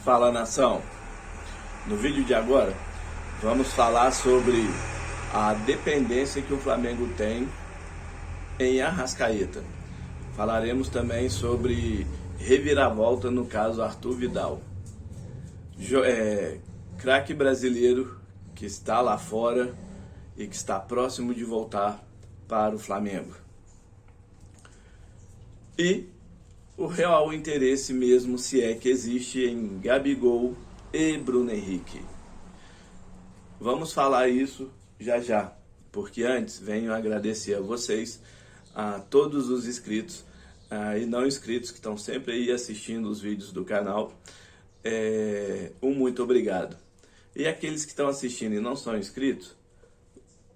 Fala, nação! No vídeo de agora vamos falar sobre a dependência que o Flamengo tem em Arrascaeta. Falaremos também sobre reviravolta no caso Arthur Vidal. Craque brasileiro que está lá fora e que está próximo de voltar para o Flamengo. E o real interesse mesmo, se é que existe, em Gabigol e Bruno Henrique. Vamos falar isso já já, porque antes venho agradecer a vocês, a todos os inscritos e não inscritos que estão sempre aí assistindo os vídeos do canal. Muito obrigado. E aqueles que estão assistindo e não são inscritos,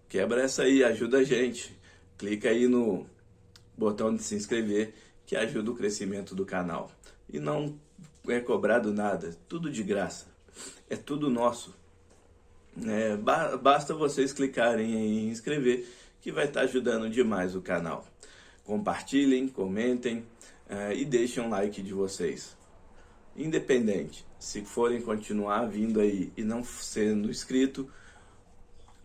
quebra essa aí, ajuda a gente. Clica aí no botão de se inscrever, que ajuda o crescimento do canal. E não é cobrado nada, tudo de graça. É tudo nosso. Basta vocês clicarem em inscrever, que vai estar ajudando demais o canal. Compartilhem, comentem e deixem um like de vocês. Independente, se forem continuar vindo aí e não sendo inscrito,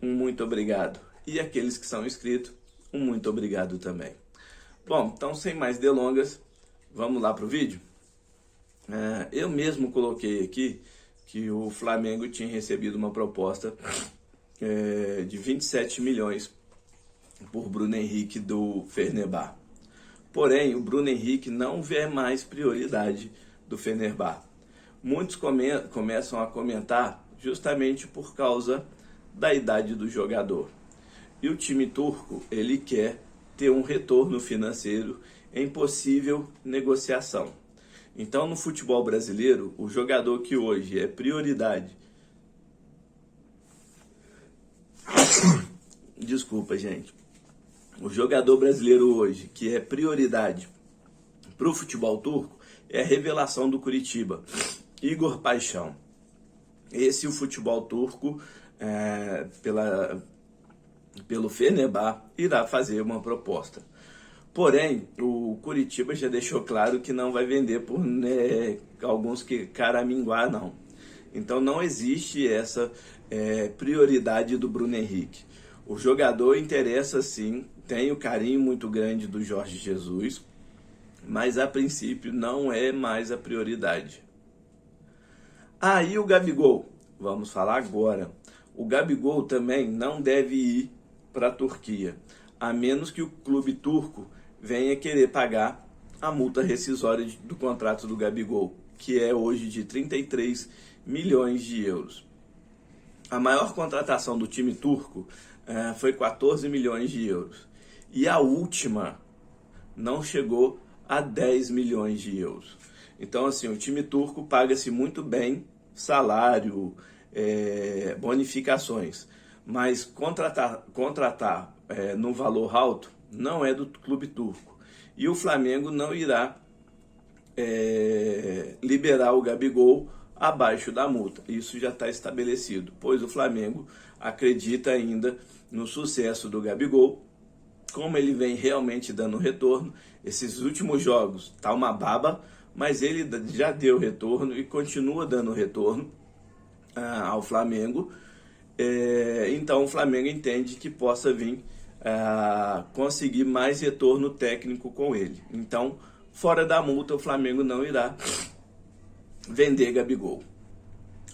muito obrigado. E aqueles que são inscritos, muito obrigado também. Bom, então sem mais delongas, vamos lá para o vídeo. Eu mesmo coloquei aqui que o Flamengo tinha recebido uma proposta de 27 milhões por Bruno Henrique do Fenerbahçe. Porém, o Bruno Henrique não vê mais prioridade do Fenerbahçe. Muitos começam a comentar justamente por causa da idade do jogador. E o time turco, ele quer ter um retorno financeiro em possível negociação. Então, no futebol brasileiro, o jogador que hoje é prioridade... Desculpa, gente. O jogador brasileiro hoje, que é prioridade para o futebol turco, é a revelação do Curitiba, Igor Paixão. Esse o futebol turco, pelo Fenerbahçe, irá fazer uma proposta. Porém, o Curitiba já deixou claro que não vai vender por alguns que caraminguá, não. Então não existe essa prioridade do Bruno Henrique. O jogador interessa sim, tem o carinho muito grande do Jorge Jesus, mas a princípio não é mais a prioridade. E o Gabigol, vamos falar agora. O Gabigol também não deve ir para a Turquia, a menos que o clube turco venha querer pagar a multa rescisória do contrato do Gabigol, que é hoje de 33 milhões de euros. A maior contratação do time turco foi 14 milhões de euros. E a última não chegou a 10 milhões de euros. Então, assim, o time turco paga-se muito bem salário, bonificações. Mas contratar no valor alto não é do clube turco. E o Flamengo não irá liberar o Gabigol abaixo da multa. Isso já está estabelecido, pois o Flamengo acredita ainda no sucesso do Gabigol, como ele vem realmente dando retorno. Esses últimos jogos tá uma baba, mas ele já deu retorno e continua dando retorno ao Flamengo. Então o Flamengo entende que possa vir conseguir mais retorno técnico com ele. Então, fora da multa, o Flamengo não irá vender Gabigol.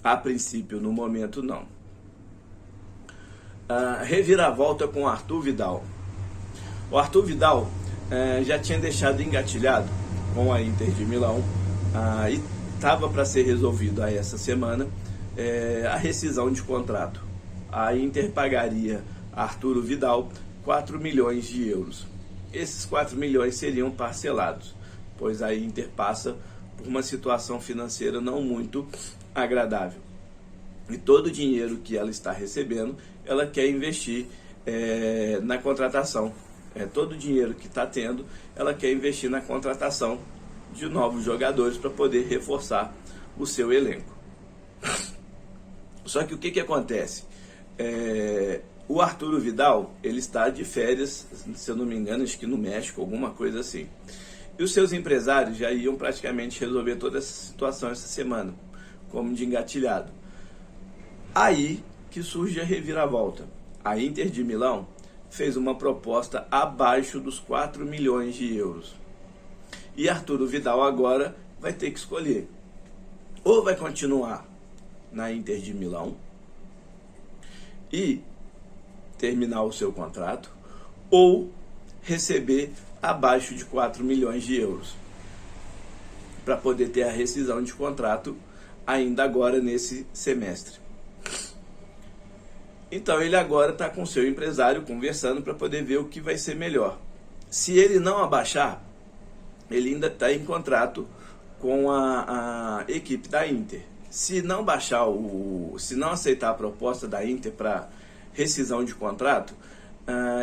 A princípio, no momento, não. Reviravolta com Arthur Vidal. O Arthur Vidal já tinha deixado engatilhado com a Inter de Milão e estava para ser resolvido essa semana a rescisão de contrato. A Inter pagaria a Arthur Vidal 4 milhões de euros. Esses 4 milhões seriam parcelados, pois a Inter passa por uma situação financeira não muito agradável. E todo o dinheiro que ela está recebendo, ela quer investir na contratação. Todo o dinheiro que está tendo, ela quer investir na contratação de novos jogadores para poder reforçar o seu elenco. Só que o que acontece? O Arthur Vidal, ele está de férias, se eu não me engano, acho que no México, alguma coisa assim. E os seus empresários já iam praticamente resolver toda essa situação essa semana. como de engatilhado. Aí que surge a reviravolta. A Inter de Milão fez uma proposta abaixo dos 4 milhões de euros. E Arturo Vidal agora vai ter que escolher. Ou vai continuar na Inter de Milão e terminar o seu contrato, ou receber abaixo de 4 milhões de euros para poder ter a rescisão de contrato ainda agora nesse semestre. Então ele agora está com o seu empresário conversando para poder ver o que vai ser melhor. Se ele não abaixar, ele ainda está em contrato com a equipe da Inter. Se não baixar se não aceitar a proposta da Inter para rescisão de contrato,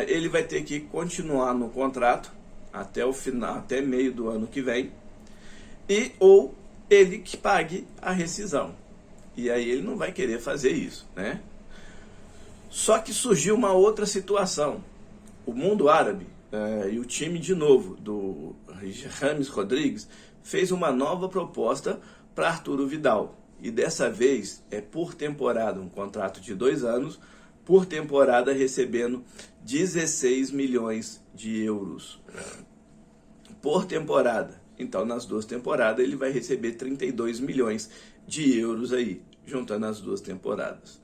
ele vai ter que continuar no contrato até o final, até meio do ano que vem, ou ele que pague a rescisão. E aí ele não vai querer fazer isso, né? Só que surgiu uma outra situação. O mundo árabe e o time de novo do James Rodrigues fez uma nova proposta para Arturo Vidal. E dessa vez é por temporada, um contrato de 2 anos, por temporada recebendo 16 milhões de euros. Por temporada. Então nas 2 temporadas ele vai receber 32 milhões de euros aí, juntando as 2 temporadas.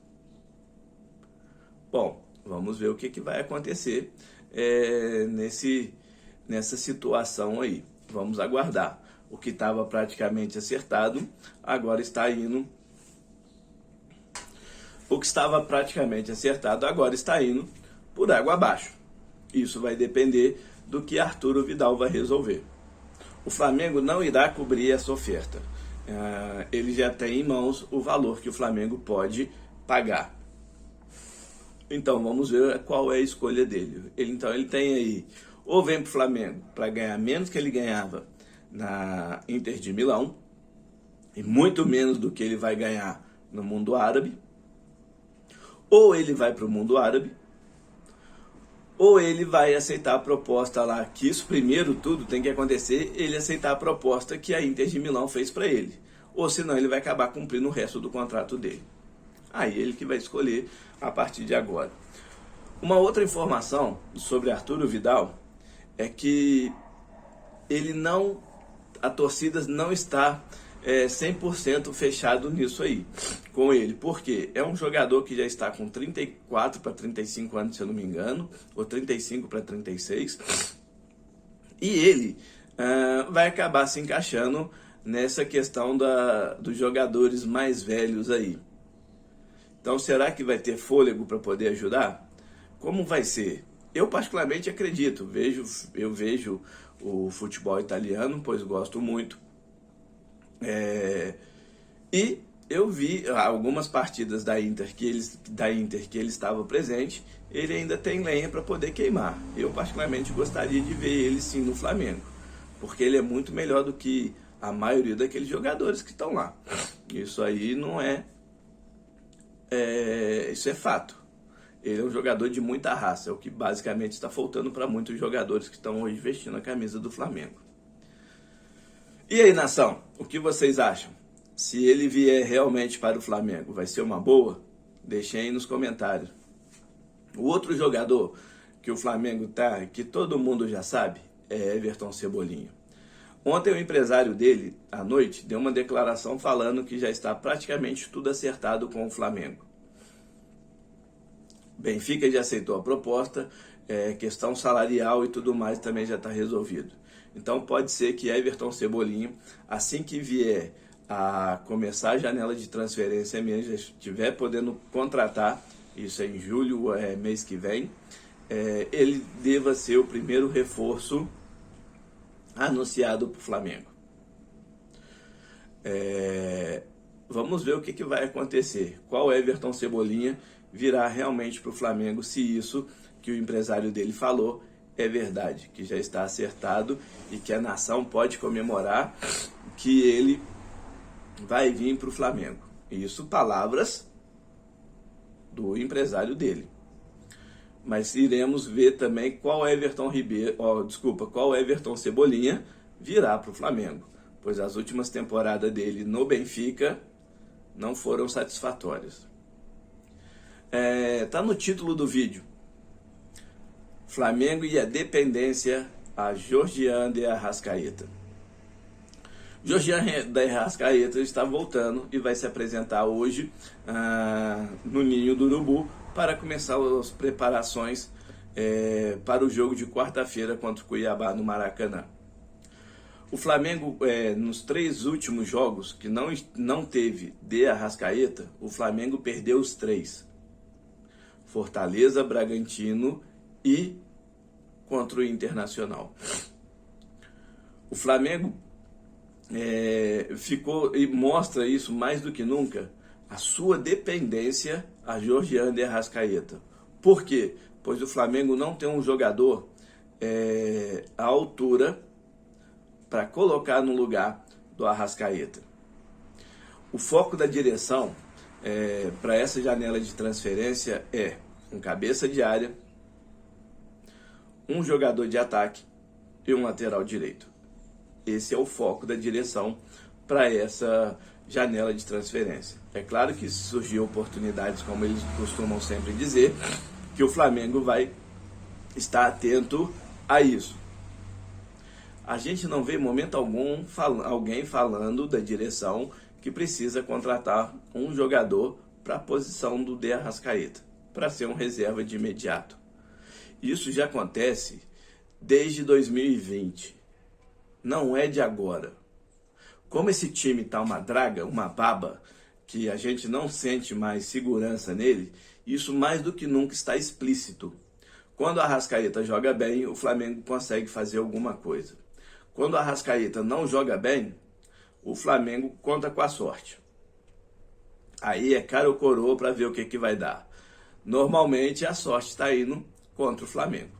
Bom, vamos ver o que vai acontecer nessa situação aí. Vamos aguardar. O que estava praticamente acertado, agora está indo. O que estava praticamente acertado, agora está indo por água abaixo. Isso vai depender do que Arturo Vidal vai resolver. O Flamengo não irá cobrir essa oferta. Ele já tem em mãos o valor que o Flamengo pode pagar. Então vamos ver qual é a escolha dele. Ele tem aí, ou vem para o Flamengo para ganhar menos que ele ganhava na Inter de Milão, e muito menos do que ele vai ganhar no mundo árabe, ou ele vai para o mundo árabe, ou ele vai aceitar a proposta lá, que isso primeiro tudo tem que acontecer, ele aceitar a proposta que a Inter de Milão fez para ele, ou senão ele vai acabar cumprindo o resto do contrato dele. Aí ele que vai escolher a partir de agora. Uma outra informação sobre Arturo Vidal é que a torcida não está 100% fechado nisso aí, com ele. Porque é um jogador que já está com 34 para 35 anos, se eu não me engano, ou 35 para 36. E ele vai acabar se encaixando nessa questão dos jogadores mais velhos aí. Então, será que vai ter fôlego para poder ajudar? Como vai ser? Eu particularmente acredito, eu vejo o futebol italiano, pois gosto muito. E eu vi algumas partidas da Inter que ele estava presente, ele ainda tem lenha para poder queimar. Eu particularmente gostaria de ver ele sim no Flamengo, porque ele é muito melhor do que a maioria daqueles jogadores que estão lá. Isso aí não isso é fato. Ele é um jogador de muita raça, é o que basicamente está faltando para muitos jogadores que estão hoje vestindo a camisa do Flamengo. E aí, nação, o que vocês acham? Se ele vier realmente para o Flamengo, vai ser uma boa? Deixem aí nos comentários. O outro jogador que o Flamengo tá, que todo mundo já sabe, é Everton Cebolinha. Ontem o empresário dele, à noite, deu uma declaração falando que já está praticamente tudo acertado com o Flamengo. Benfica já aceitou a proposta, questão salarial e tudo mais também já está resolvido. Então pode ser que Everton Cebolinha, assim que vier a começar a janela de transferência mesmo, já estiver podendo contratar, isso é em julho, mês que vem, ele deva ser o primeiro reforço anunciado para o Flamengo. Vamos ver o que vai acontecer. Qual Everton Cebolinha virá realmente para o Flamengo, se isso que o empresário dele falou é verdade, que já está acertado e que a nação pode comemorar que ele vai vir para o Flamengo. Isso palavras do empresário dele. Mas iremos ver também qual Everton Cebolinha virá para o Flamengo, pois as últimas temporadas dele no Benfica não foram satisfatórias. Tá no título do vídeo. Flamengo e a dependência a Georgian de Arrascaeta. Georgian de Arrascaeta está voltando e vai se apresentar hoje no Ninho do Urubu para começar as preparações para o jogo de quarta-feira contra o Cuiabá no Maracanã. O Flamengo, nos 3 últimos jogos que não teve de Arrascaeta, o Flamengo perdeu os 3. Fortaleza, Bragantino e contra o Internacional. O Flamengo ficou e mostra isso mais do que nunca, a sua dependência a Georgian de Arrascaeta. Por quê? Pois o Flamengo não tem um jogador à altura para colocar no lugar do Arrascaeta. O foco da direção para essa janela de transferência é um cabeça de área, um jogador de ataque e um lateral direito. Esse é o foco da direção para essa janela de transferência. É claro que se surgir oportunidades, como eles costumam sempre dizer, que o Flamengo vai estar atento a isso. A gente não vê em momento algum alguém falando da direção que precisa contratar um jogador para a posição do De Arrascaeta, para ser um reserva de imediato. Isso já acontece desde 2020, não é de agora. Como esse time está uma draga, uma baba, que a gente não sente mais segurança nele, isso mais do que nunca está explícito. Quando o Arrascaeta joga bem, o Flamengo consegue fazer alguma coisa. Quando o Arrascaeta não joga bem, o Flamengo conta com a sorte. Aí é cara ou coroa para ver o que vai dar. Normalmente a sorte está indo contra o Flamengo.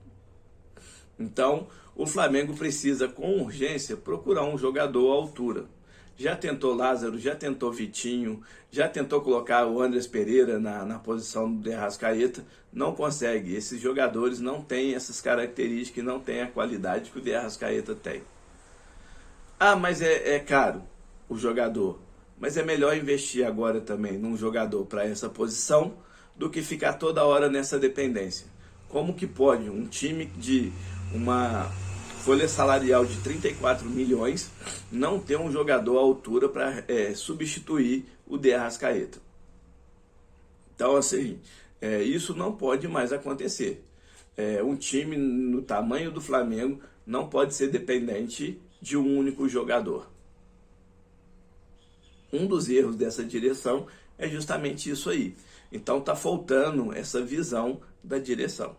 Então, o Flamengo precisa com urgência procurar um jogador à altura. Já tentou Lázaro, já tentou Vitinho, já tentou colocar o Andrés Pereira na posição do De Arrascaeta, não consegue. Esses jogadores não têm essas características, não têm a qualidade que o De Arrascaeta tem. Ah, mas é caro o jogador. Mas é melhor investir agora também num jogador para essa posição do que ficar toda hora nessa dependência. Como que pode um time de uma folha salarial de 34 milhões não ter um jogador à altura para substituir o De Arrascaeta? Então, assim, isso não pode mais acontecer. Um time no tamanho do Flamengo não pode ser dependente de um único jogador. Um dos erros dessa direção é justamente isso aí. Então está faltando essa visão da direção.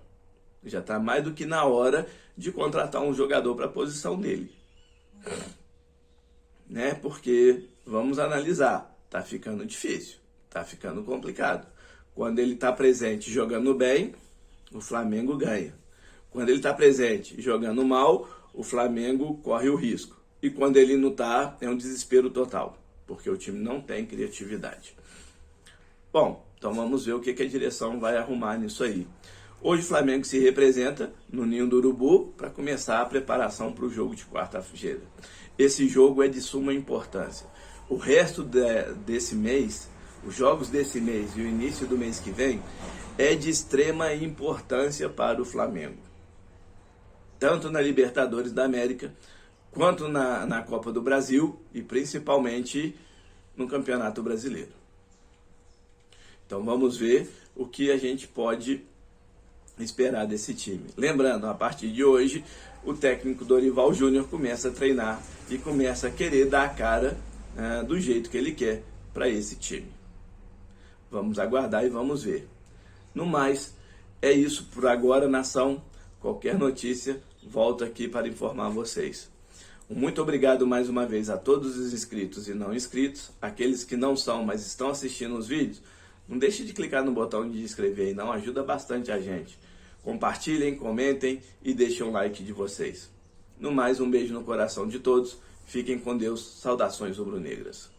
Já está mais do que na hora de contratar um jogador para a posição dele. Porque, vamos analisar, está ficando difícil, está ficando complicado. Quando ele está presente jogando bem, o Flamengo ganha. Quando ele está presente jogando mal, o Flamengo corre o risco. E quando ele não está, é um desespero total, porque o time não tem criatividade. Bom, então vamos ver o que a direção vai arrumar nisso aí. Hoje o Flamengo se representa no Ninho do Urubu para começar a preparação para o jogo de quarta-feira. Esse jogo é de suma importância. O resto desse mês, os jogos desse mês e o início do mês que vem, é de extrema importância para o Flamengo. Tanto na Libertadores da América, quanto na Copa do Brasil e principalmente no Campeonato Brasileiro. Então vamos ver o que a gente pode esperar desse time. Lembrando, a partir de hoje, o técnico Dorival Júnior começa a treinar e começa a querer dar a cara do jeito que ele quer para esse time. Vamos aguardar e vamos ver. No mais, é isso por agora, nação. Qualquer notícia, volto aqui para informar vocês. Muito obrigado mais uma vez a todos os inscritos e não inscritos, aqueles que não são, mas estão assistindo os vídeos. Não deixe de clicar no botão de inscrever aí, não, ajuda bastante a gente. Compartilhem, comentem e deixem um like de vocês. No mais, um beijo no coração de todos. Fiquem com Deus. Saudações rubro-negras.